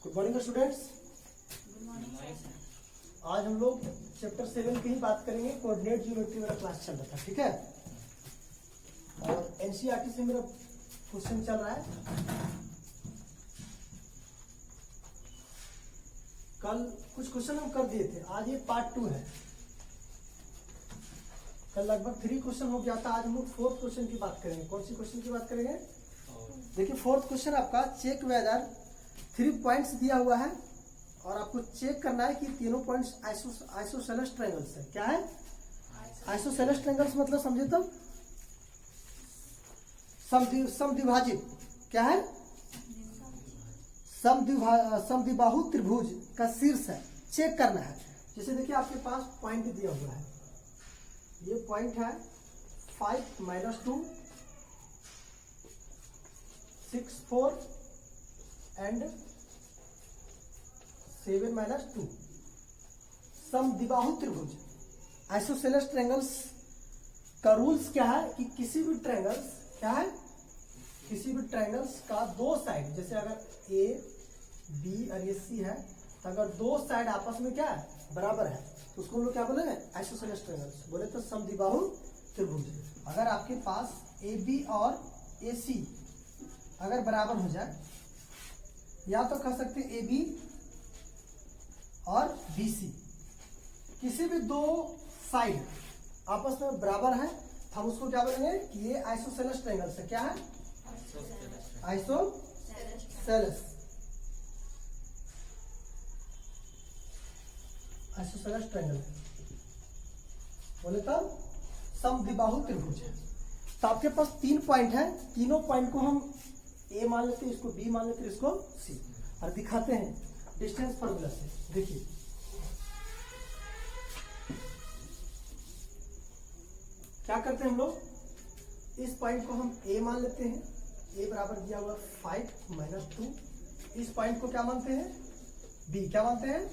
Good morning students. आज हम लोग चैप्टर 7 की ही बात करेंगे। कोऑर्डिनेट ज्योमेट्री मेरा क्लास चल रहा था, ठीक है। और एनसीईआरटी से मेरा क्वेश्चन चल रहा है। कल कुछ क्वेश्चन हम कर दिए थे, आज ये पार्ट 2 है। कल लगभग 3 क्वेश्चन हो गया था, आज हम लोग 4th क्वेश्चन की बात करेंगे। कौन सी क्वेश्चन की बात करेंगे? देखिए 4th क्वेश्चन आपका चेक वेदर 3 पॉइंट्स दिया हुआ है और आपको चेक करना है कि तीनों पॉइंट्स आइसोसेलेस ट्रायंगल्स है। क्या है आइसोसेलेस ट्रायंगल्स? मतलब समझे तो समद्विभाजित। क्या है? समद्विबाहु त्रिभुज का शीर्ष है, चेक करना है। जैसे देखिए आपके पास पॉइंट दिया हुआ है, ये पॉइंट है 5 - 2 6 4 एंड 7 - 2 समद्विबाहु त्रिभुज। आइसोसेलेस ट्रायंगल्स का रूल्स क्या है कि किसी भी ट्रायंगल्स क्या है, किसी भी ट्रायंगल्स का दो साइड, जैसे अगर ए बी और ये सी है, तो अगर दो साइड आपस में क्या है बराबर है तो उसको हम लोग क्या बोलेंगे? Isosceles triangles. बोले तो समद्विबाहु त्रिभुज। अगर आपके पास ए बी और ए सी अगर बराबर हो जाए, या तो कह सकते ए बी और बी सी, किसी भी दो साइड आपस में बराबर है तो हम उसको क्या बोलेंगे कि ये आइसोसेलेस ट्रायंगल्स है। क्या है? आइसोसेलेस ट्रायंगल बोले तो समद्विबाहु त्रिभुज है। तो आपके पास 3 पॉइंट है, तीनों पॉइंट को हम ए मान लेते हैं, इसको बी मान लेते हैं, इसको सी, और दिखाते हैं डिस्टेंस फार्मूला से। देखिए क्या करते हैं हम लोग, इस पॉइंट को हम ए मान लेते हैं, ए बराबर दिया हुआ 5 - 2। इस पॉइंट को क्या मानते हैं? बी। क्या मानते हैं?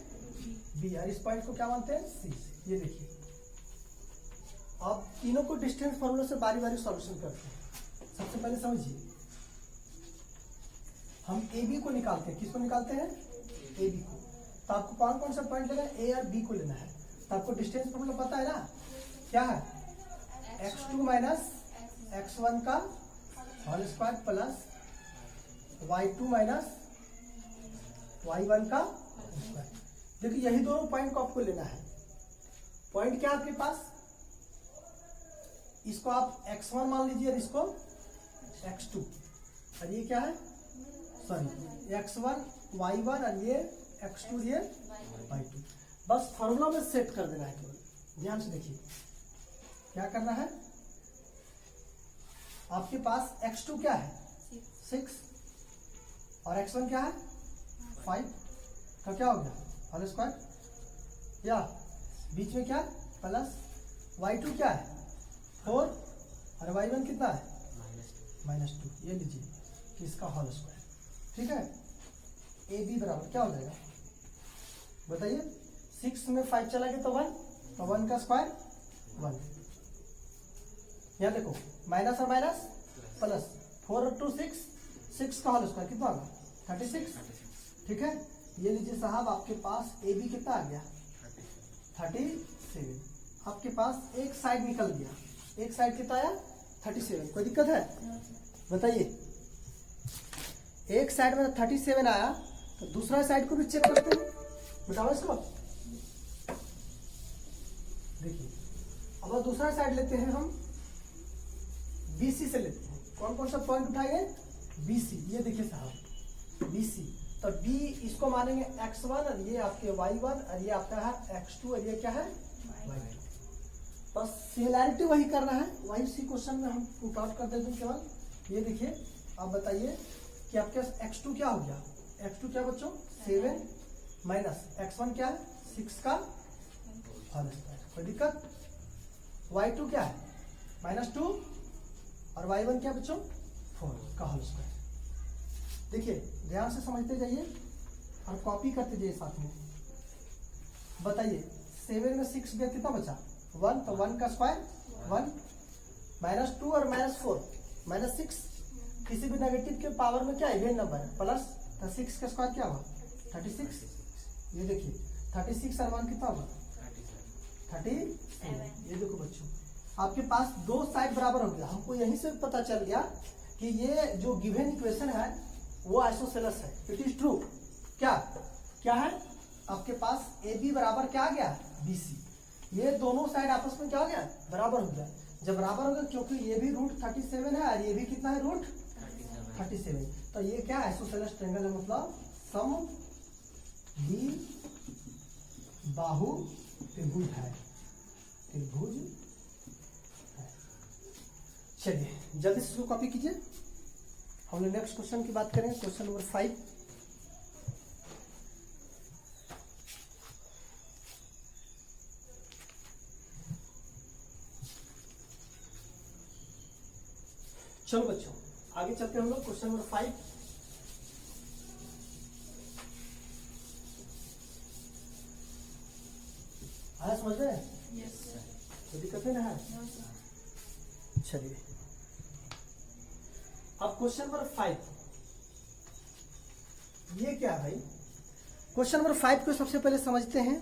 बी। और इस पॉइंट को क्या मानते हैं? सी। ये देखिए आप तीनों को डिस्टेंस फार्मूला से बारी बारी सॉल्यूशन करते हैं। सबसे पहले समझिए, हम ए बी को निकालते हैं। किसको निकालते हैं? ए बी को। तो आपको कौन कौन सा पॉइंट लेना है? ए और बी को लेना है। तो आपको डिस्टेंस फार्मूला पता है ना, क्या है? x2 - x1 का whole square plus y2 - y1 का स्क्वायर। देखिए यही दोनों पॉइंट को आपको लेना है। पॉइंट क्या है आपके पास? इसको आप x1 मान लीजिए और इसको x2, और ये क्या है? सॉरी x1 y1 और ये x2 ये y2। बस फॉर्मूला में सेट कर देना है केवल। ध्यान से देखिए क्या करना है। आपके पास x2 क्या है? 6 और x1 क्या है? 5 का क्या हो गया? होल स्क्वायर, या बीच में क्या प्लस y2 क्या है? 4 और y1 कितना है? -2। ये लीजिए कि इसका होल स्क्वायर, ठीक है। ए बी बराबर क्या हो जाएगा बताइए? 6 में 5 चला गया तो 1, तो 1 का स्क्वायर 1। यहाँ देखो माइनस और माइनस प्लस, 4 और 2 6, 6 का होल स्क्वायर कितना होगा? 36, ठीक है। ये लीजिए साहब, आपके पास ए बी कितना आ गया? 37। आपके पास एक साइड निकल गया, एक साइड कितना आया? 37। कोई दिक्कत है बताइए? एक साइड में 37 आया तो दूसरा साइड को भी चेक करते हैं, बताओ इसको। देखिए अब दूसरा साइड लेते हैं हम, BC से लेते हैं। कौन कौन सा पॉइंट उठाएंगे? BC। ये देखिए साहब BC, तो B इसको मानेंगे x1 और ये आपके y1 और ये आपका है x2 और ये क्या है? y2। बस सिमिलैरिटी वही करना है, वही उसी क्वेश्चन में हम पुट आउट कर देते हैं केवल। ये देखिए आप बताइए कि आपके पास x2 क्या हो गया? x2 क्या बच्चों? 7 माइनस x1 क्या है? 6 का होल स्क्वायर। कोई दिक्कत? y2 क्या है? -2 और y1 क्या बच्चों? 4 का होल स्क्वायर। देखिए ध्यान से समझते जाइए और कॉपी करते जाइए साथ में। बताइए 7 में 6 गया, कितना बचा? 1, तो 1 का स्क्वायर 1, -2 और -4 -6, किसी भी नेगेटिव के पावर में क्या इवेंट नंबर है प्लस, तो 6 का स्क्वायर क्या हुआ? 36, ये देखिए 36 का मान कितना होगा 37। ये देखो बच्चों आपके पास दो साइड बराबर हो गया। हमको यहीं से पता चल गया कि ये जो गिवन इक्वेशन है वो आइसोसेलेस है। It is true. क्या क्या है आपके पास ए बी बराबर क्या आ गया बी सी, ये दोनों साइड आपस में क्या हो गया बराबर हो गया। जब बराबर हो गया क्योंकि ये भी रूट 37 है और ये भी कितना है रूट 37, तो ये क्या आइसोसेलेस ट्रायंगल है, मतलब सम बाहु त्रिभुज है, त्रिभुज है। चलिए जल्दी से इसको कॉपी कीजिए। हम लोग नेक्स्ट क्वेश्चन की बात करें, क्वेश्चन नंबर 5। चलो बच्चों आगे चलते हम लोग क्वेश्चन नंबर 5। आया समझ में? Yes sir. कोई दिक्कत नहीं है? चलिए अब क्वेश्चन नंबर 5 ये क्या है भाई। क्वेश्चन नंबर 5 को सबसे पहले समझते हैं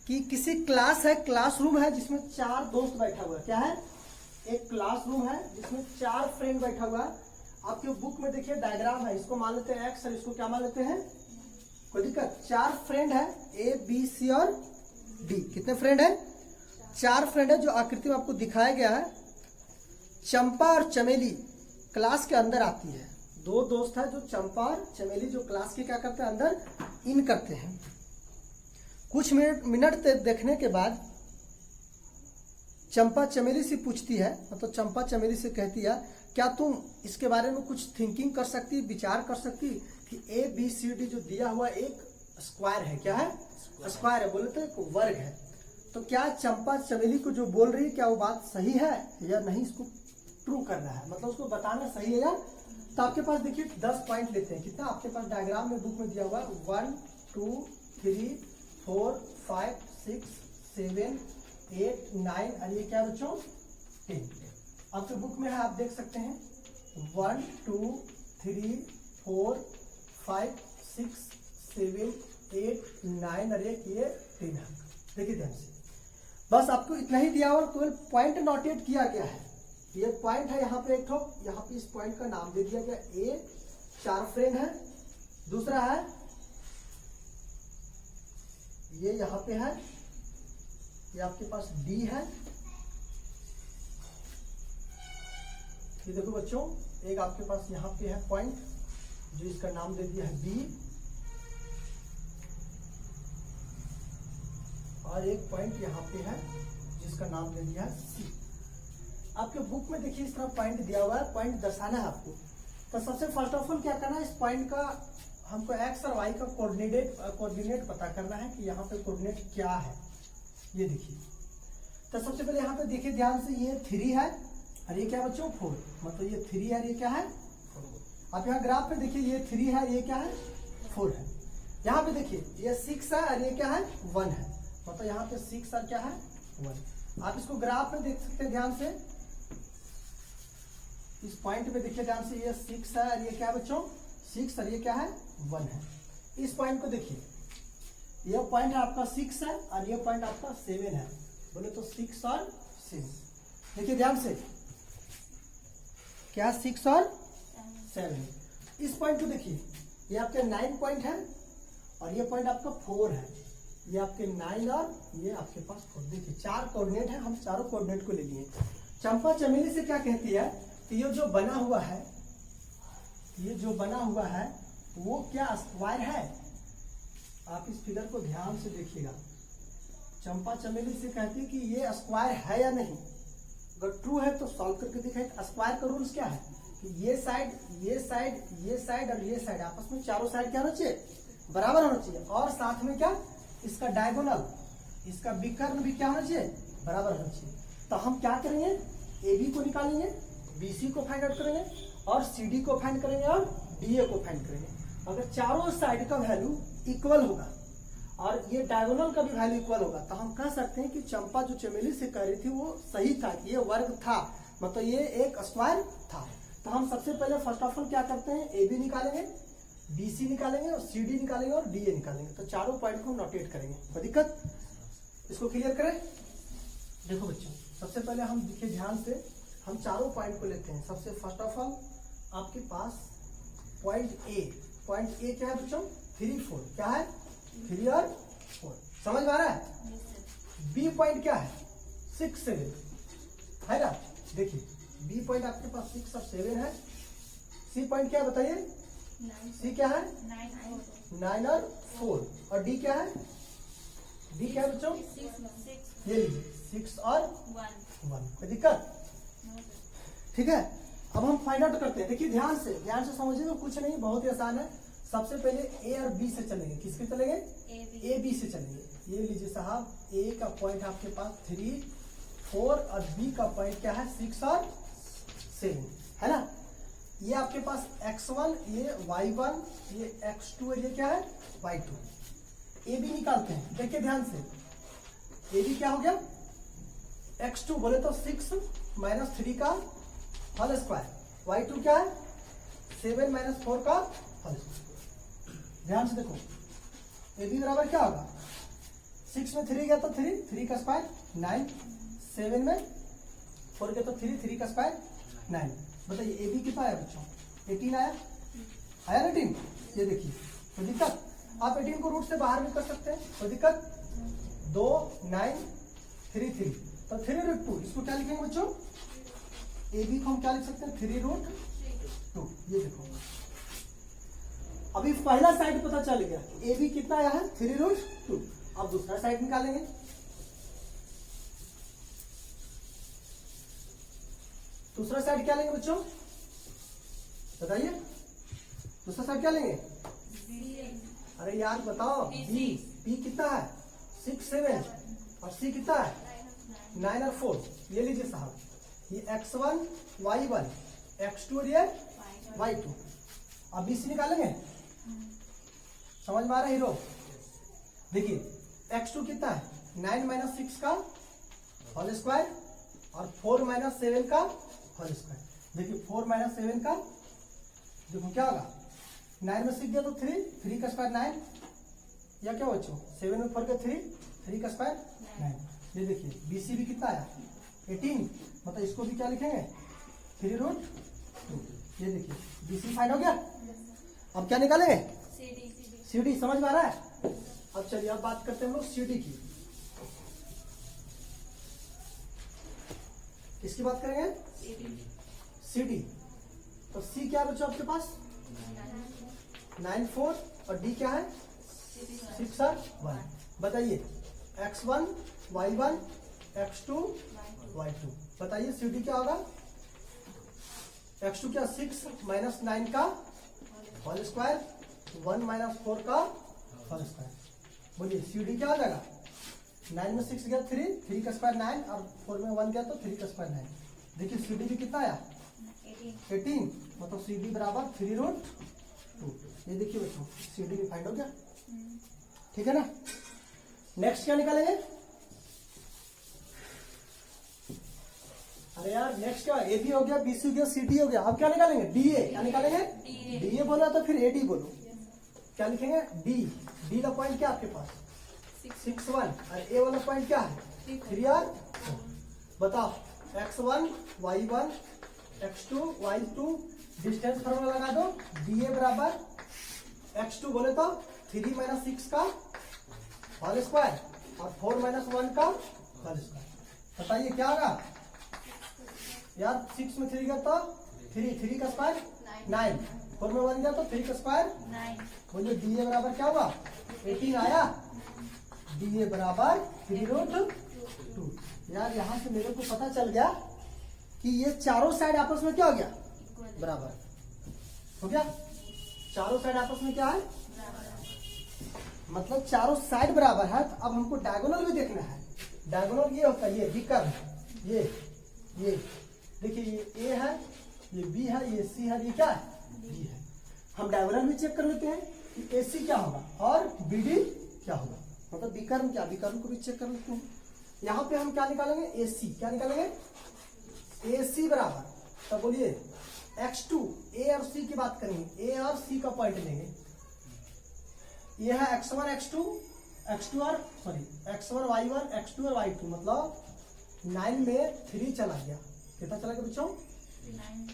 कि किसी क्लास है, क्लासरूम है जिसमें 4 दोस्त बैठा हुआ है। क्या है? एक क्लासरूम है जिसमें 4 फ्रेंड बैठा हुआ है। आपके बुक में देखिए डायग्राम है, इसको मान लेते हैं एक्स और इसको क्या मान लेते हैं, कोई दिक्कत? 4 फ्रेंड है ए बी सी और डी। कितने फ्रेंड है? 4 फ्रेंड है जो आकृति में आपको दिखाया गया है। चंपा और चमेली क्लास के अंदर आती है। 2 दोस्त है जो चंपा और चमेली जो क्लास के क्या करते हैं अंदर इन करते हैं। कुछ मिनट देखने के बाद चंपा चमेली से पूछती है, मतलब चंपा चमेली से कहती है क्या तुम इसके बारे में कुछ थिंकिंग कर सकती, विचार कर सकती कि ए बी सी डी जो दिया हुआ एक स्क्वायर है। क्या है? स्क्वायर है, बोले तो एक वर्ग है। तो क्या चंपा चमेली को जो बोल रही है क्या वो बात सही है या नहीं, इसको प्रूव करना है, मतलब उसको बताना सही है या। तो आपके पास देखिए 10 पॉइंट लेते हैं। कितना आपके पास डायग्राम में बुक में दिया हुआ है 1 2 3 4 5 6 7 8 9 और ये क्या बच्चों 10। आपके बुक में है, आप देख सकते हैं 1 2 3 4 5 6 7 8 9 और ये 10 है। देखिए ध्यान से, बस आपको इतना ही दिया हुआ, केवल पॉइंट नोटेट किया गया है। ये पॉइंट है यहाँ पे एक ठो, यहाँ पे इस पॉइंट का नाम दे दिया गया ए, 4 फ्रेंड है। दूसरा है ये यहाँ पे है, ये आपके पास डी है। ये देखो बच्चों एक आपके पास यहाँ पे है पॉइंट जो इसका नाम दे दिया है बी, और एक पॉइंट यहाँ पे है जिसका नाम दे दिया है सी। आपके बुक में देखिए इस तरह पॉइंट दिया हुआ है, पॉइंट दर्शाना है आपको। तो सबसे फर्स्ट ऑफ ऑल क्या करना है, इस पॉइंट का हमको एक्स और वाई का कोऑर्डिनेट पता करना है कि यहाँ पे कोऑर्डिनेट क्या है। ये देखिए, तो सबसे पहले यहाँ पे देखिए ध्यान से, ये 3 है और ये क्या बच्चों 4, मतलब ये 3 है और ये क्या है 4। आप यहाँ ग्राफ पे देखिए ये 3 है और ये क्या है 4 है। यहाँ पे देखिए ये 6 है और ये क्या है 1 है, मतलब यहाँ पे 6 और क्या है 1। आप इसको ग्राफ में देख सकते हैं ध्यान से, इस पॉइंट पे देखिए ध्यान से, ये 6 है और ये क्या है बच्चों 6 और ये क्या है 1 है। इस पॉइंट को देखिए, ये पॉइंट आपका 6 है और ये पॉइंट आपका 7 है, बोले तो 6 और 7। देखिए ध्यान से, क्या 6 और 7। इस पॉइंट को देखिए, ये आपके 9 पॉइंट है और ये पॉइंट आपका 4 है, ये आपके 9 और ये आपके पास 4। देखिए 4 कोऑर्डिनेट है, हम चारों कोऑर्डिनेट को ले लिए। चंपा चमेली से क्या कहती है कि ये जो बना हुआ है, ये जो बना हुआ है वो क्या स्क्वायर है। आप इस फिगर को ध्यान से देखिएगा, चंपा चमेली से कहती है कि ये स्क्वायर है या नहीं। अगर ट्रू है तो सॉल्व करके दिखाए। स्क्वायर का रूल्स क्या है कि ये साइड ये साइड ये साइड और ये साइड आपस में चारों साइड क्या होना चाहिए बराबर होना चाहिए, और साथ में क्या इसका डायगोनल, इसका विकर्ण भी क्या होना चाहिए बराबर होना चाहिए। तो हम क्या करेंगे, ए बी को निकालेंगे, बी सी को फाइंड आउट करेंगे और सी डी को फाइंड करेंगे और डी ए को फाइंड करेंगे। अगर चारों साइड का वैल्यू इक्वल होगा और ये डायगोनल का भी वैल्यू इक्वल होगा तो हम कह सकते हैं कि चंपा जो चमेली से कह रही थी वो सही था, कि ये वर्ग था, मतलब ये एक स्क्वायर था। तो हम सबसे पहले फर्स्ट ऑफ ऑल क्या करते हैं, ए बी निकालेंगे, BC निकालेंगे और CD निकालेंगे और DA निकालेंगे। तो चारों पॉइंट को हम नोटेट करेंगे, कोई दिक्कत? इसको क्लियर करें। देखो बच्चों, सबसे पहले हम देखिए ध्यान से, हम चारों पॉइंट को लेते हैं। सबसे फर्स्ट ऑफ ऑल आपके पास पॉइंट ए क्या है बच्चों? 3 4, क्या है? 3 और 4, समझ में आ रहा है? बी पॉइंट क्या है? 6 7 है ना। देखिए बी पॉइंट आपके पास 6 और 7 है। सी पॉइंट क्या है बताइए? सी क्या है? 9 और 4। और डी क्या है? डी क्या है बच्चों? ये लीजिए 6 और 1। कोई दिक्कत? ठीक है, अब हम फाइंड आउट करते हैं। देखिए ध्यान से समझिएगा, कुछ नहीं, बहुत ही आसान है। सबसे पहले ए और बी से चलेंगे। किसके चलेंगे? ए बी से चलेंगे। ये लीजिए साहब, ए का पॉइंट आपके पास 3 4 और बी का पॉइंट क्या है? 6 और 7 है ना। ये आपके पास x1, ये y1, ये x2 और ये क्या है? y2। ए बी निकालते हैं। देखिए ध्यान से, ए बी क्या हो गया? x2 बोले तो 6 - 3 का होल स्क्वायर, y2 क्या है? 7 - 4 का होल स्क्वायर। ध्यान से देखो, ए बी बराबर क्या होगा? 6 में 3 गया तो 3 का स्क्वायर 9, 7 में 4 गया तो 3 का स्क्वायर 9। बताइए ए बी कितना आया बच्चों? 18 आया ना 18? ये देखिए, कोई दिक्कत? आप 18 को रूट से बाहर भी कर सकते हैं, कोई दिक्कत? 2 9 3 3, तो 3√2। इसको क्या लिखेंगे बच्चों? ए बी को हम क्या लिख सकते हैं? 3√2। ये देखो, अभी पहला साइड पता चल गया, ए बी कितना आया है? 3√2। अब दूसरा साइड निकालेंगे। दूसरा साइड क्या लेंगे बच्चों? बताइए, दूसरा साइड क्या लेंगे? अरे यार बताओ, बी कितना है? 6 7 और सी कितना है? 9 और 4। ये लीजिए साहब, ये x1 y1 x2 और ये y2। अब BC निकालेंगे, समझ में आ रहा है हीरो? देखिए x2 कितना है? 9 - 6 का होल स्क्वायर और 4 - 7 का होल स्क्वायर। देखिए 4 - 7 का देखो क्या होगा? 9 में 6 गया तो 3 का स्क्वायर 9, या क्या बच्चों? 7 में 4 का 3 का स्क्वायर 9। ये देखिए BC भी कितना आया? 18। मतलब इसको भी क्या लिखेंगे? 3√2। ये देखिए BC फाइंड हो गया। अब क्या निकालेंगे? CD। समझ में आ रहा है? अब चलिए अब बात करते हैं हम लोग CD की। किसकी बात करेंगे? CD। तो C क्या है बच्चों आपके पास? 9 4 और D क्या है? 6 और 1। बताइए x1 y1 x2 y2। बताइए CD क्या होगा? x2 क्या? 6 - 9 का होल स्क्वायर 1 - 4 का होल स्क्वायर। बोलिए CD क्या हो जाएगा? 9 में 6 गया 3 का स्क्वायर 9 और 4 में 1 गया तो 3 का स्क्वायर 9। देखिए CD भी कितना आया? 18। मतलब CD बराबर 3√2। ये देखिए बच्चों, CD भी फाइंड हो गया। ठीक है ना। नेक्स्ट क्या निकालेंगे? अरे यार नेक्स्ट क्या? ए बी हो गया, BC हो गया, CD हो गया। अब क्या निकालेंगे? DA। क्या निकालेंगे? DA बोला तो फिर AD बोलो। क्या लिखेंगे? D का पॉइंट क्या आपके पास? 6 1 और A वाला पॉइंट क्या है? 3 और 4। बताओ x1 y1 x2 y2 distance formula लगा दो। DA बराबर x2 बोले तो 3 - 6 का होल स्क्वायर और 4 - 1 का होल स्क्वायर। बताइए क्या होगा यार? 6 में 3 गया तो 3 का स्क्वायर 9, 4 में 1 गया तो 3 का स्क्वायर 9। बोलिए DA बराबर क्या होगा? 18 आया। DA बराबर 3√2। यार यहाँ से मेरे को पता चल गया कि ये चारों साइड आपस में क्या हो गया? बराबर हो गया। चारों साइड आपस में क्या है? मतलब चारों साइड बराबर है। तो अब हमको डायगोनल भी देखना है। डायगोनल ये होता है, ये विकर्ण, ये देखिए, ये A है, ये B है, ये C है, ये क्या है? D है। हम डायगोनल भी चेक कर लेते हैं कि AC क्या होगा और BD क्या होगा। मतलब विकर्ण क्या? विकर्ण को भी चेक कर लेते हैं। यहाँ पे हम क्या निकालेंगे? AC। क्या निकालेंगे? AC बराबर, तो बोलिए x2 A और C की बात करेंगे। A और C का पॉइंट लेंगे ये है x1 x2 x2 और सॉरी x1 y1 x2 और y2, मतलब 9 में 3 चला गया, कितना चला गया बच्चों? 9।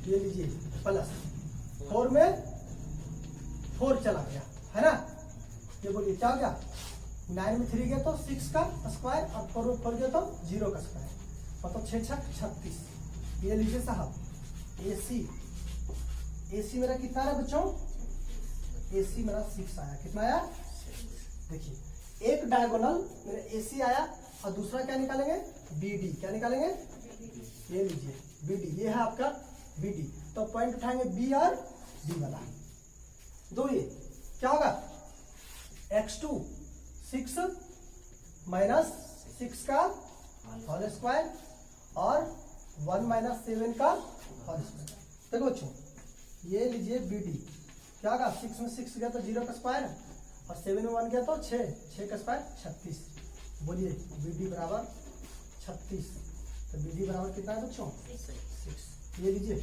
ये लीजिए प्लस 4 में 4 चला गया, है ना? ये बोलिए क्या हो गया? 9 में 3 गया तो 6 का स्क्वायर और 4 में 4 गया तो 0 का स्क्वायर, मतलब 6 6 36। ये लीजिए साहब AC मेरा कितना है बच्चों? AC मेरा 6 आया। कितना आया? देखिए एक डायगोनल मेरा AC आया और दूसरा क्या निकालेंगे? BD। क्या निकालेंगे? ये लीजिए BD, ये है आपका BD। तो पॉइंट उठाएंगे B और D वाला। दो ये क्या होगा? x2 6 माइनस 6 का होल स्क्वायर और 1 माइनस 7 का होल स्क्वायर। देखो बच्चों ये लीजिए BD क्या होगा? 6 में 6 गया तो 0 का स्क्वायर और 7 में 1 गया तो 6 का स्क्वायर 36। बोलिए BD बराबर 36। तो BD बराबर कितना है बच्चों? 6। ये लीजिए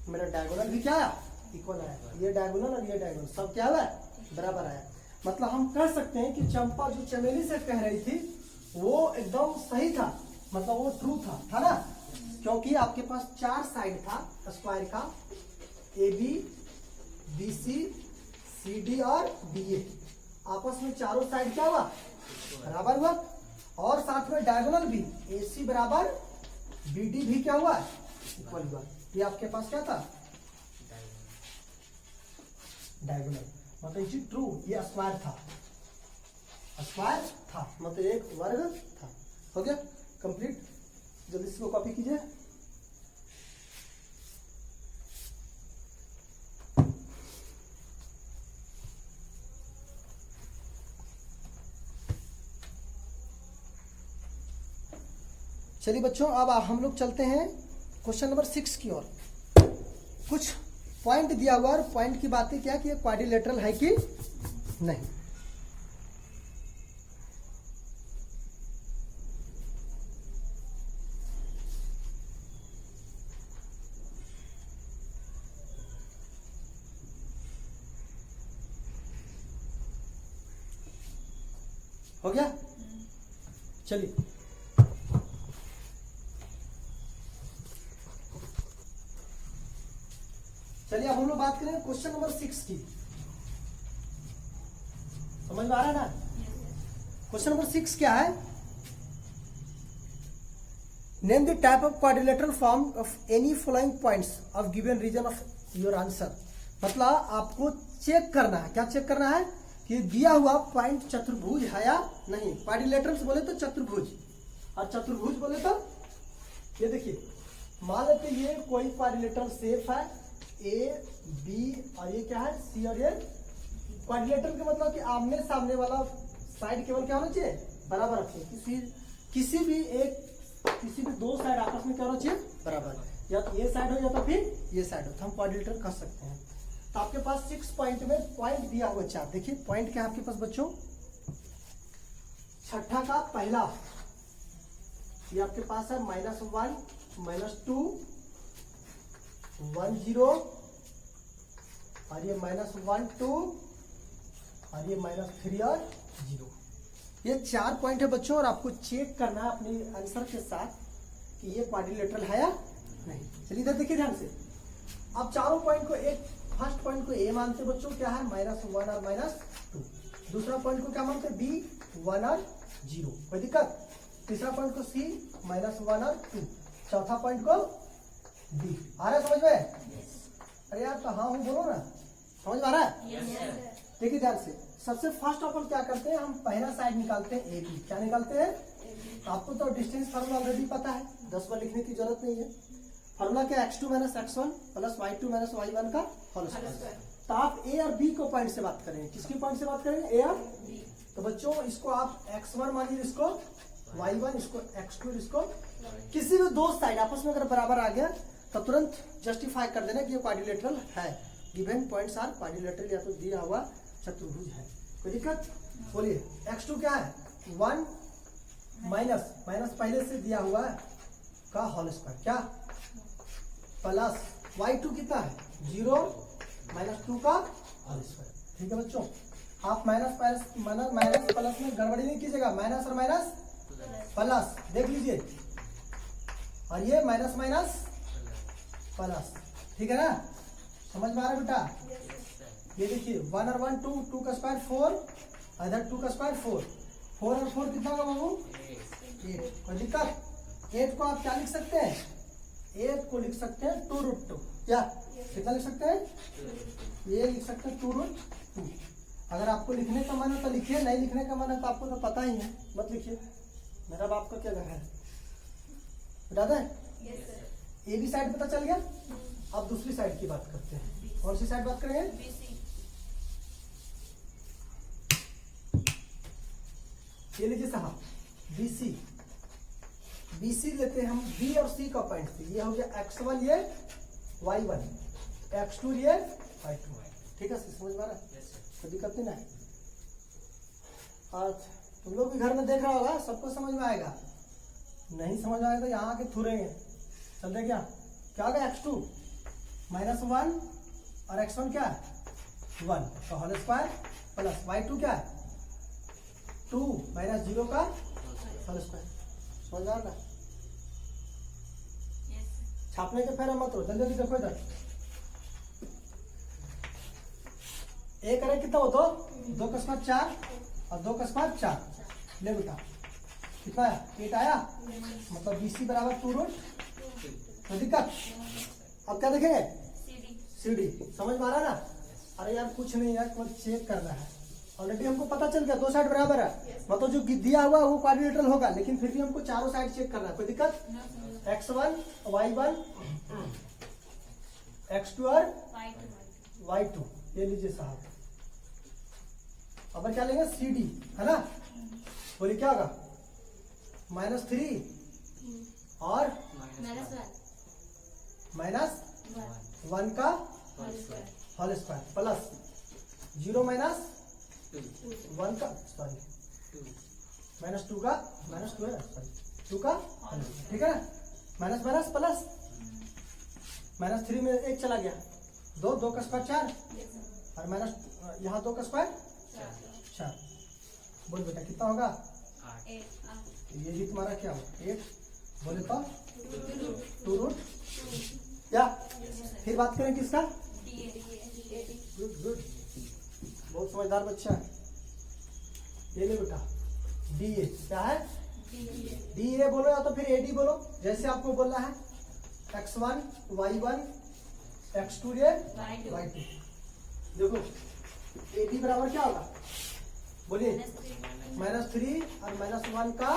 मेरा डायगोनल भी क्या आया? इक्वल आया। ये डायगोनल और ये डायगोनल सब क्या हुआ? बराबर आया। मतलब हम कह सकते हैं कि चंपा जो चमेली से कह रही थी वो एकदम सही था, मतलब वो ट्रू था ना? क्योंकि आपके पास 4 साइड था स्क्वायर का, AB BC CD और DA, आपस में चारों साइड क्या हुआ? बराबर हुआ। और साथ में डायगोनल भी AC बराबर BD भी क्या हुआ? इक्वल हुआ। ये आपके पास क्या था? डायगोनल, मतलब ये ट्रू, ये स्क्वायर था, मतलब एक वर्ग था। हो गया कंप्लीट। जल्दी से कॉपी कीजिए। चलिए बच्चों अब हम लोग चलते हैं क्वेश्चन नंबर 6 की ओर। कुछ पॉइंट दिया हुआ और पॉइंट की बातें क्या कि ये क्वाड्रिलेटरल है कि नहीं। हो गया? चलिए अब हम लोग बात करें क्वेश्चन नंबर 6 की। समझ में आ रहा है ना? क्वेश्चन नंबर 6 क्या है? Name the type of quadrilateral form of any following points of given reason of your answer. मतलब आपको चेक करना है, क्या चेक करना है कि दिया हुआ पॉइंट चतुर्भुज है या नहीं। क्वाड्रिलेटरल से बोले तो चतुर्भुज, और चतुर्भुज बोले तो ये देखिए मान लेते ये कोई क्वाड्रिलेटरल शेप है A B और ये क्या है C और ये क्वाड्रिलेटरल का मतलब कि आमने सामने वाला साइड केवल क्या होना चाहिए? बराबर रखिए। किसी भी दो साइड आपस में क्या होना चाहिए? बराबर, या तो ये साइड हो या तो फिर ये साइड हो, तो हम क्वाड्रिलेटरल कह सकते हैं। तो आपके पास 6 पॉइंट में पॉइंट दिया हुआ 4। देखिए पॉइंट क्या है आपके पास बच्चों? छठा का पहला ये आपके पास है -1 -2 1 0 और ये -1 2 और ये -3 और 0। ये 4 पॉइंट है बच्चों और आपको चेक करना है अपने आंसर के साथ कि ये क्वाड्रिलेटरल है या नहीं। चलिए इधर देखिए ध्यान से। अब चारों पॉइंट को फर्स्ट पॉइंट को A मानते बच्चों, क्या है? -1 और -2। दूसरा पॉइंट को क्या मानते? B 1 और 0, कोई दिक्कत? तीसरा पॉइंट को C -1 और 2। चौथा पॉइंट को D। आ रहा है समझ में? अरे यार तो हाँ हूँ बोलो ना, समझ में आ रहा है? देखिए ध्यान से। सबसे फर्स्ट ऑफ ऑल क्या करते हैं, हम पहला साइड निकालते हैं AB। क्या निकालते हैं? आपको तो डिस्टेंस फार्मूला ऑलरेडी पता है, 10 बार लिखने की जरूरत नहीं है। फार्मूला क्या? x2 - x1 + y2 - y1 का होल स्क्वायर। तो आप A और B को पॉइंट से बात करेंगे। किसकी पॉइंट से बात करेंगे? A और B। तो बच्चों इसको आप x1 मानिए, इसको y1, इसको x2, इसको किसी भी दो साइड आपस में अगर बराबर आ गया तो तुरंत जस्टिफाई कर देना कि ये क्वाड्रिलेटरल है। गिवन पॉइंट्स आर क्वाड्रिलेटरल, या तो दिया हुआ चतुर्भुज है। कोई दिक्कत? बोलिए x2 क्या है? 1 माइनस पहले से दिया हुआ है का होल स्क्वायर, क्या प्लस y2 कितना है? 0 -2 का होल स्क्वायर। ठीक है बच्चों, आप माइनस माइनस प्लस में गड़बड़ी नहीं कीजिएगा, माइनस और माइनस प्लस देख लीजिए, और ये माइनस माइनस प्लस, ठीक है ना, समझ में आ रहा है बेटा। ये देखिए 1 और 1 2, 2 का स्क्वायर 4, इधर 2 का स्क्वायर 4, 4 और 4 कितना होगा बाबू 8। कोई दिक्कत? 8 को आप क्या लिख सकते हैं, 8 को लिख सकते हैं 2√2, क्या कितना लिख सकते हैं, ये लिख सकते हैं 2√2। अगर आपको लिखने का मन है तो लिखिए, नहीं लिखने का मन है तो आपको तो पता ही है, मत लिखिए, मेरा बाप का क्या है, बता दें। ए बी साइड पता चल गया। अब दूसरी साइड की बात करते हैं, कौन सी साइड बात करेंगे, ये लीजिए साहब BC, BC लेते हैं हम, B और C का पॉइंट से, ये हो गया x1 ये y1, x2 ये y2, ठीक है, समझ में आ रहा है, कोई दिक्कत नहीं ना। आज तुम लोग भी घर में देख रहा होगा, सबको समझ में आएगा, नहीं समझ में आएगा तो यहाँ आके थुरेंगे, चल रहे क्या होगा, x2 -1 और x1 क्या है 1 तो होल स्क्वायर प्लस y2 क्या है 2 -0 का होल स्क्वायर, समझ आ रहा। छापने के फेर मत हो, जल्दी जल्दी देखो इधर, एक करे कितना हो, 2 का स्क्वायर 4 और 2 का स्क्वायर 4, ले बेटा कितना है 8 आया, मतलब BC बराबर 2√2, तो दिक्कत। अब क्या देखेंगे, CD, समझ में आ रहा है ना। अरे यार कुछ नहीं यार, मतलब चेक करना है, ऑलरेडी हमको पता चल गया 2 साइड बराबर है, मतलब जो दिया हुआ वो क्वाड्रिलेटरल होगा, लेकिन फिर भी हमको चारों साइड चेक करना है, कोई दिक्कत, x1 y1 x2 और y2, ये लीजिए साहब। अब क्या लेंगे CD, है ना, बोलिए क्या होगा -3 और -1 का होल स्क्वायर प्लस 0 -1 का सॉरी -2 का -2 है सॉरी 2 का, ठीक है ना, माइनस माइनस प्लस, -3 में 1 चला गया, 2 का स्क्वायर 4 और माइनस यहाँ 2 का स्क्वायर 4, बोल बेटा कितना होगा 8, ये भी तुम्हारा क्या होगा 8, बोले तो 2√2, क्या, फिर बात करें किसका, गुड, बहुत समझदार बच्चा है, ये ले बेटा DA, क्या है DA बोलो या तो फिर AD बोलो, जैसे आपको बोलना है x1 y1 x2 ये y2, देखो AD बराबर क्या होगा, बोलिए -3 और -1 का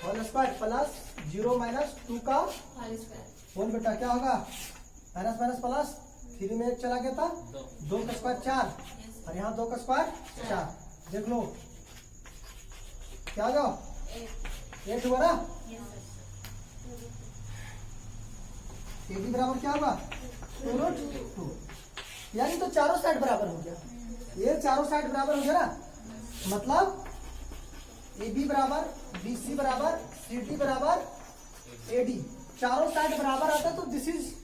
होल स्क्वायर प्लस 0 -2 का, बोल बेटा क्या होगा, माइनस माइनस प्लस, 3 में 1 चला गया था, 2 का स्क्वायर 4 और यहाँ 2 का स्क्वायर 4, देख लो क्या होगा 8 हुआ ना, AD बराबर क्या होगा 2√2, यानी तो चारों साइड बराबर हो गया, ये चारों साइड बराबर हो गया ना, मतलब AB बराबर BC बराबर CD बराबर AD, चारों साइड बराबर आता है, तो this is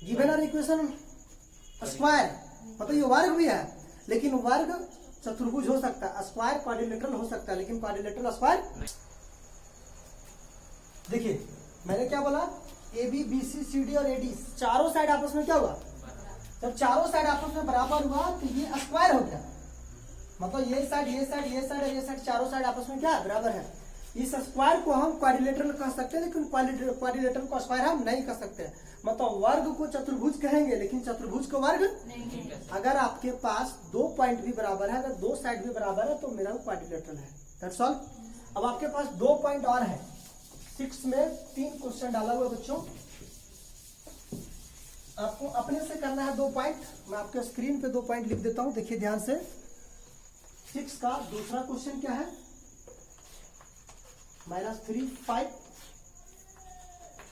given are equation square, मतलब ये वर्ग भी है, लेकिन वर्ग चतुर्भुज हो सकता है, स्क्वायर क्वाड्रिलेटरल हो सकता है, लेकिन क्वाड्रिलेटरल स्क्वायर। देखिए मैंने क्या बोला, AB BC CD और AD चारों साइड आपस में क्या हुआ, जब चारों साइड आपस में बराबर हुआ तो ये स्क्वायर हो गया, मतलब ये साइड ये साइड ये साइड और ये साइड चारों साइड आपस में क्या है बराबर है, इस स्क्वायर को हम क्वाड्रिलेटरल कह सकते हैं, लेकिन क्वाड्रिलेटरल को स्क्वायर हम नहीं कह सकते, मतलब वर्ग को चतुर्भुज कहेंगे लेकिन चतुर्भुज को वर्ग नहीं। अगर आपके पास 2 पॉइंट भी बराबर है, अगर 2 साइड भी बराबर है, तो मेरा क्वाड्रिलेटरल है, दैट्स ऑल। अब आपके पास 2 पॉइंट और है, 6 में 3 क्वेश्चन डाला हुआ बच्चों, आपको अपने से करना है 2 पॉइंट, मैं आपके स्क्रीन पे 2 पॉइंट लिख देता हूं, देखिए ध्यान से। 6 का दूसरा क्वेश्चन क्या है, -3 5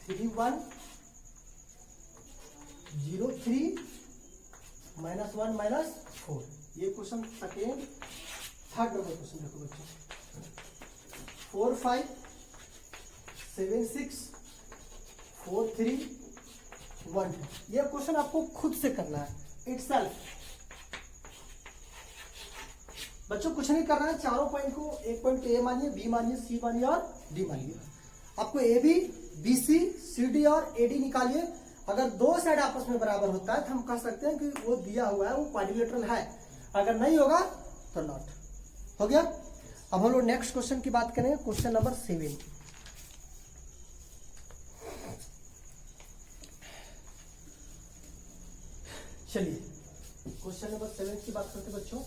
3 1 0 3 -1 -4, ये question second third number question देखो बच्चों, 4 5 7 6 4 3 1 2, ये क्वेश्चन आपको खुद से करना है, इटसेल्फ बच्चों कुछ नहीं करना है, चारों पॉइंट को, एक पॉइंट को ए मानिए, बी मानिए, सी मानिए और डी मानिए। आपको A B, B C, C D और ए डी निकालिए। अगर दो साइड आपस में बराबर होता है तो हम कह सकते हैं कि वो दिया हुआ है वो क्वाड्रिलेटरल है, अगर नहीं होगा तो नॉट। हो गया। अब हम लोग नेक्स्ट क्वेश्चन की बात करेंगे, क्वेश्चन नंबर 7। चलिए क्वेश्चन नंबर 7 की बात करते हैं बच्चों।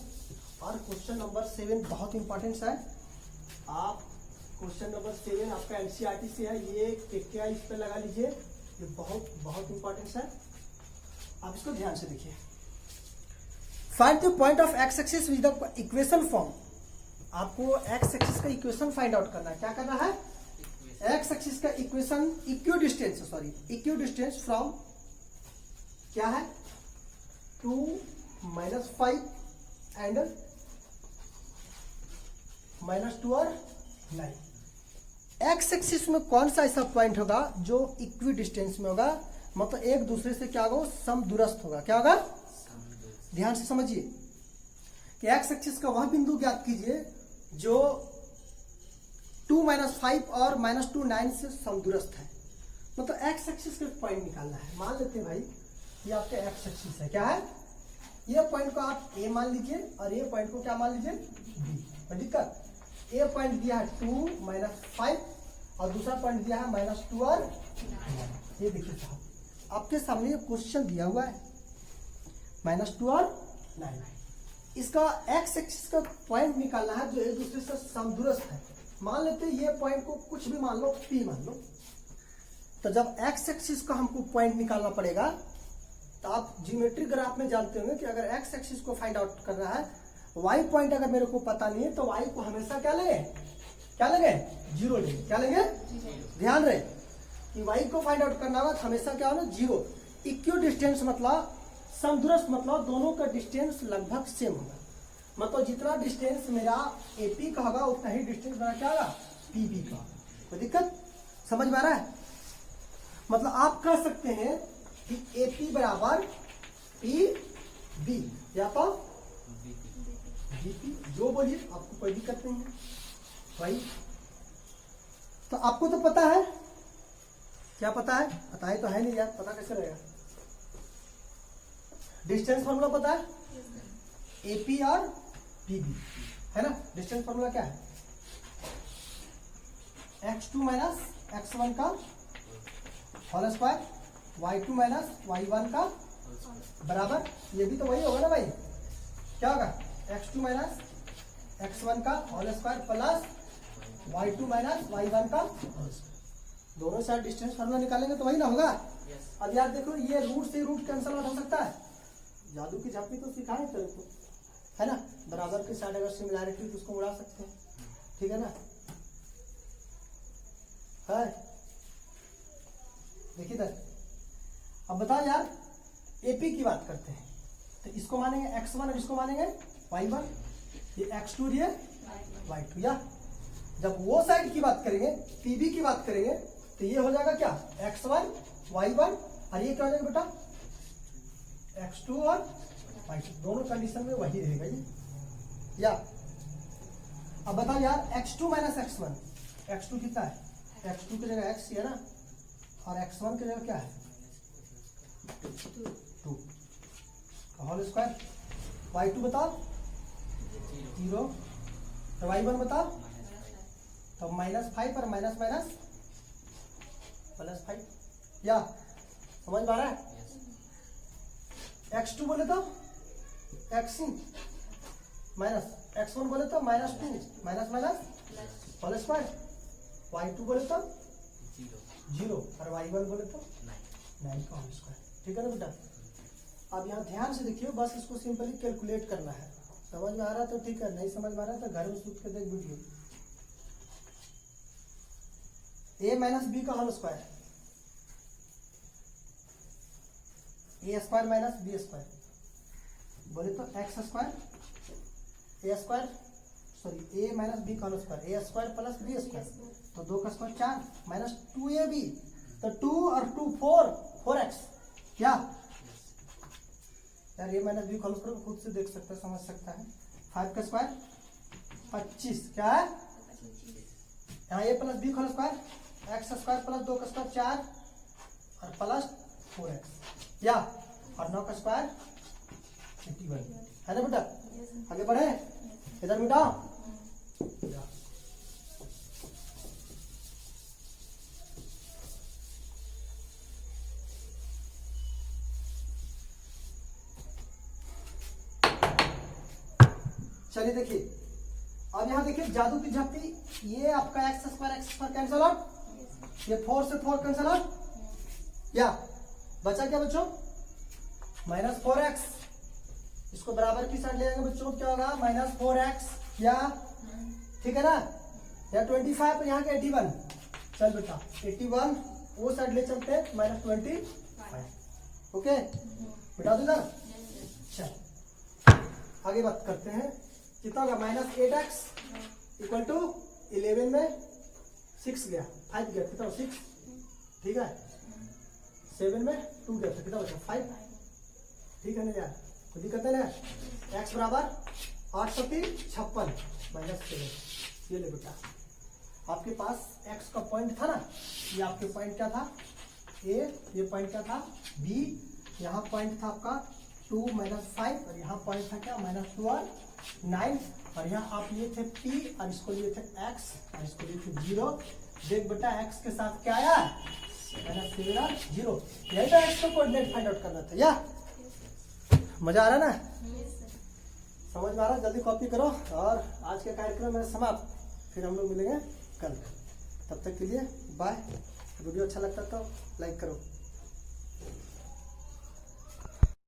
और क्वेश्चन नंबर 7 बहुत इंपॉर्टेंट है। आप क्वेश्चन नंबर 7 आपका एनसीईआरटी से है, ये क्या इस पे लगा लीजिए, ये बहुत बहुत इंपॉर्टेंट है, आप इसको ध्यान से देखिए। Find the point of x axis with the equation form. आपको एक्स एक्सिस का इक्वेशन फाइंड आउट करना है। क्या करना है? एक्स एक्सिस का इक्वेशन, इक्विडिस्टेंस फ्रॉम क्या है 2 - 5 एंड -2 और 9। एक्स एक्सिस में कौन सा ऐसा पॉइंट होगा जो इक्वी डिस्टेंस में होगा, मतलब एक दूसरे से क्या होगा, समदूरस्थ होगा। क्या होगा? ध्यान से समझिए कि एक्स एक्सिस का वह बिंदु ज्ञात कीजिए जो 2 - 5 और -2 9 से समदूरस्थ है। मतलब एक्स एक्सिस का पॉइंट निकालना है। मान लेते हैं भाई ये आपका एक्स एक्सिस है, क्या है, ये पॉइंट को आप ए मान लीजिए और ये पॉइंट को क्या मान लीजिए, बी। कोई दिक्कत? ए पॉइंट दिया है 2 - 5 और दूसरा पॉइंट दिया है -2 और 9। ये देखिए साहब आपके सामने ये क्वेश्चन दिया हुआ है -2 और 9। इसका एक्स एक्सिस का पॉइंट निकालना है जो एक दूसरे से समदूरस्थ है। मान लेते हैं ये पॉइंट को कुछ भी मान लो, पी मान लो। तो जब एक्स एक्सिस का हमको पॉइंट निकालना पड़ेगा तो आप ज्योमेट्री ग्राफ में जानते होंगे कि अगर एक्स एक्सिस को फाइंड आउट करना है, वाई पॉइंट अगर मेरे को पता नहीं है तो वाई को हमेशा क्या लेंगे, 0 लेंगे। क्या लेंगे? ध्यान रहे कि वाई को फाइंड आउट करना होगा तो हमेशा क्या होना, 0। इक्वी डिस्टेंस मतलब समदूरस्थ, मतलब दोनों का डिस्टेंस लगभग सेम होगा। मतलब जितना डिस्टेंस मेरा एपी का होगा उतना ही डिस्टेंस मेरा क्या होगा, पीबी का। कोई दिक्कत समझ में आ रहा है? मतलब आप कह सकते हैं कि एपी बराबर पी बी या तो बीपी, जो बोलिए, आपको कोई दिक्कत नहीं है भाई। तो आपको तो पता है, क्या पता है? पता है तो है नहीं यार, पता कैसे रहेगा? डिस्टेंस फॉर्मूला पता है, एपी और पीबी, है ना। डिस्टेंस फॉर्मूला क्या है, x2 - x1 का होल स्क्वायर, y2 - y1 का बराबर, ये भी तो वही होगा ना भाई। क्या होगा, x2 - x1 का whole square plus y2 - y1 का होल स्क्वायर। दोनों साइड डिस्टेंस फॉर्मूला निकालेंगे तो वही ना होगा। अब यार देखो, ये रूट से रूट कैंसिल आउट हो सकता है, जादू की झप्पी तो सिखाए तेरे को, है ना। बराबर के साइड अगर सिमिलैरिटी तो उसको उड़ा सकते हैं, ठीक है ना। है देखिए इधर। अब बताओ यार, एपी की बात करते हैं तो इसको मानेंगे x1 और इसको मानेंगे y1, ये x2 और ये y2। या जब वो साइड की बात करेंगे, पीबी की बात करेंगे, तो ये हो जाएगा क्या, x1 y1 और ये क्या हो जाएगा बेटा, x2 और y2। दोनों कंडीशन में वही रहेगा ये। या अब बताओ यार, x2 - x1, x2 कितना है, x2 की जगह x है ना, और x1 की जगह क्या है 2 होल स्क्वायर। y2 बताओ 0, तो y1 बताओ, तो -5 और माइनस +5। या समझ में आ रहा है? x2 बोले तो x माइनस, x1 बोले तो -2 माइनस होल स्क्वायर, y2 बोले तो 0 और y1 बोले तो 9 का होल स्क्वायर। ठीक है ना बेटा। अब यहाँ ध्यान से देखिए, बस इसको सिंपली कैलकुलेट करना है। समझ में आ रहा तो ठीक है, नहीं समझ में आ रहा तो घर में सूत के देख वीडियो। a - b का होल स्क्वायर, a² - b² बोले तो x² a² sorry a - b का होल स्क्वायर, a² + b², तो 2 का स्क्वायर 4 -2ab, तो 2 और 2 4x। क्या यार, a - b का होल स्क्वायर खुद से देख सकता है, समझ सकता है। 5 का स्क्वायर 25 क्या है यहाँ a plus B whole square X square plus 2 का स्क्वायर 4 और प्लस 4x या और 9 का स्क्वायर 81 है ना बेटा। आगे बढ़े इधर मिटाओ या। चलिए देखिए अब यहाँ देखिए जादू की झप्पी, ये आपका एक्स स्क्वायर कैंसिल आउट, ये 4 से 4 कैंसिल आउट या बचा क्या बच्चों -4x, इसको बराबर की साइड ले जाएंगे बच्चों क्या होगा -4x या ठीक है ना या 25 और यहाँ के 81। चल बेटा 81 वो साइड ले चलते हैं -25 ओके बेटा दो इधर। चल आगे बात करते हैं कितना होगा -8x इक्वल टू 11 में 6 गया 5 गया कितना 6 ठीक है 7 में 2 गया तो कितना बचा 5 ठीक है ना यार कोई दिक्कत है ना। x बराबर 8 × 3 = 56 -7 ये ले बेटा आपके पास x का पॉइंट था ना, ये आपके पॉइंट क्या था a, ये पॉइंट क्या था b, यहाँ पॉइंट था आपका 2 -5 और यहाँ पॉइंट था क्या -2 और 9 और यहाँ आप लिए थे p और इसको लिए थे x और इसको लिए थे 0। देख बेटा x के साथ क्या आया -7 और 0, यही तो x को कोऑर्डिनेट फाइंड आउट करना था या मजा आ रहा ना समझ में आ रहा। जल्दी कॉपी करो और आज का कार्यक्रम है समाप्त, फिर हम लोग मिलेंगे कल, तब तक के लिए बाय। वीडियो अच्छा लगता तो लाइक करो।